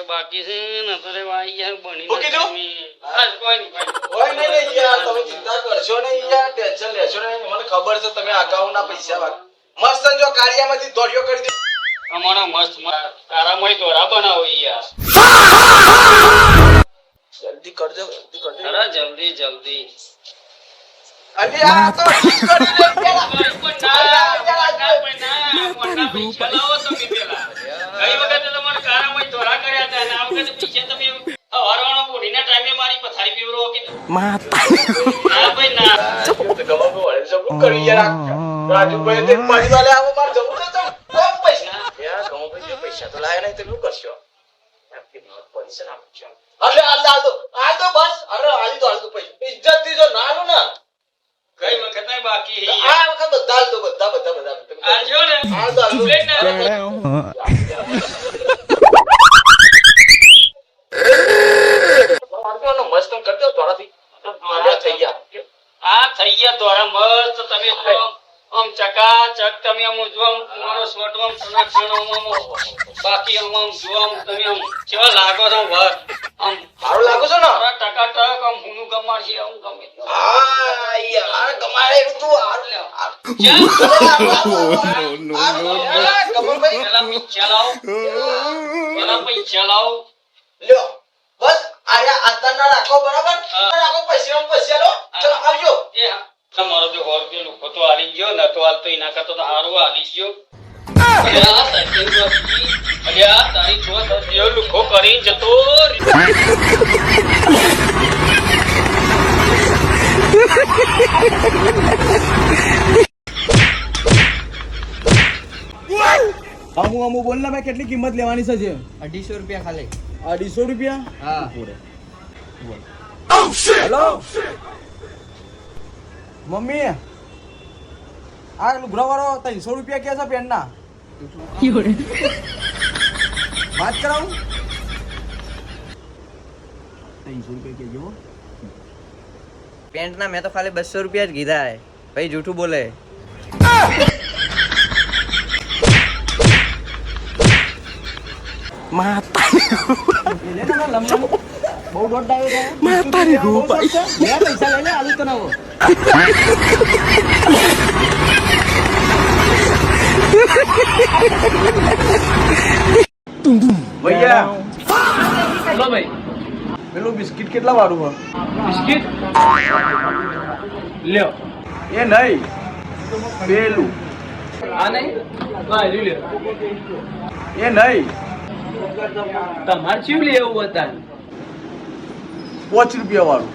બાકી છે ને તો આવી જાય બની કોઈ નહીં યાર, તમે ચિંતા કરશો નહીં યાર, ટેન્શન લેશો નહીં. મને ખબર છે તમે અગાઉના પૈસા મસ્ત જો કાર્યમાંથી દોડ્યો કરી દે. અમારા મસ્ત તારામય દોરા બનાવો યાર. જલ્દી કરજો, જલ્દી કરજો. અરે જલ્દી જલ્દી. અલી આ તો ઠીક કરી દે પેલા. પૈસા લાવો તમે પેલા. ગઈ વખતે તમારે તારામય દોરા કર્યા હતા અને આ વખતે પૈસા તમે હવારવાનો પોઢીના ટાઈમે મારી પથારી પીવરો કીધું. ના ભાઈ ના. ગમો વળે સબ કરી યાર. રાજુભાઈ તે પરિવારે આવો માર જવું છે તો કોમ પૈસા. યાર ગમો ભાઈ પૈસા તો લાયા નહીં તો શું કરશો? આપકી મત પૈસા ના પૂછો. અરે આ દો બસ. અરે આલી દો પૈસા. ઇજ્જત થી જો ના લો ને. ગઈ વખત નહીં બાકી આ વખત બધા આજો ને આ દો પ્લેટ ના મસ્ત કરતો તોરાથી થઈ ગયા. આ થઈ ગયા દોરા મસ્ત તમે આમ ચકાચક તમે આમ ઉજવમ મારો સ્વટવમ સનાક્ષણમ બાકી આમ જોમ તમે આમ કેવા લાગો છો વર આમ સારું લાગો છો ને ટકાટક આમ હુનું ગમાડ છે આમ ગમે હા યાર કમાડે એવું તું પેલા પૈસા લાવો લ્યો બસ આયા આતના રાખો બરાબર રાખો પૈસા લો ચલો આવજો. એ હા તમારો જો 100 રૂપિયા નું તો આલી ગયો ન તો હાલ તો એના કરતો તો હારું આલી ગયો. અલ્યા તારી છો તો લુખો કરી જતો અમુ બોલ ને ભાઈ કેટલી કિંમત લેવાની છે? 250 રૂપિયા ખાલી. 250 રૂપિયા? હા. હેલો મમ્મી, આ લુગડા વાળો 300 રૂપિયા કે છે પેન ના? વાત કરાવું? 300 રૂપિયા કેજો. પેન્ટ ના મેં તો ખાલી 200 રૂપિયા જ કીધા હે ભાઈ, જૂઠું બોલે. બહુ દોડ આવ્યો છે. માતારી ગો ભાઈ પૈસા લઈને આલુ તનાવો. ભૈયા બોલો ભાઈ પેલું બિસ્કિટ કેટલા વાળું હોય? બિસ્કિટ લ્યો એ નહીં પેલું. આ નહીં હા લ્યો એ નહીં તમારે શું લેવું હતા? 5 રૂપિયા વાળું.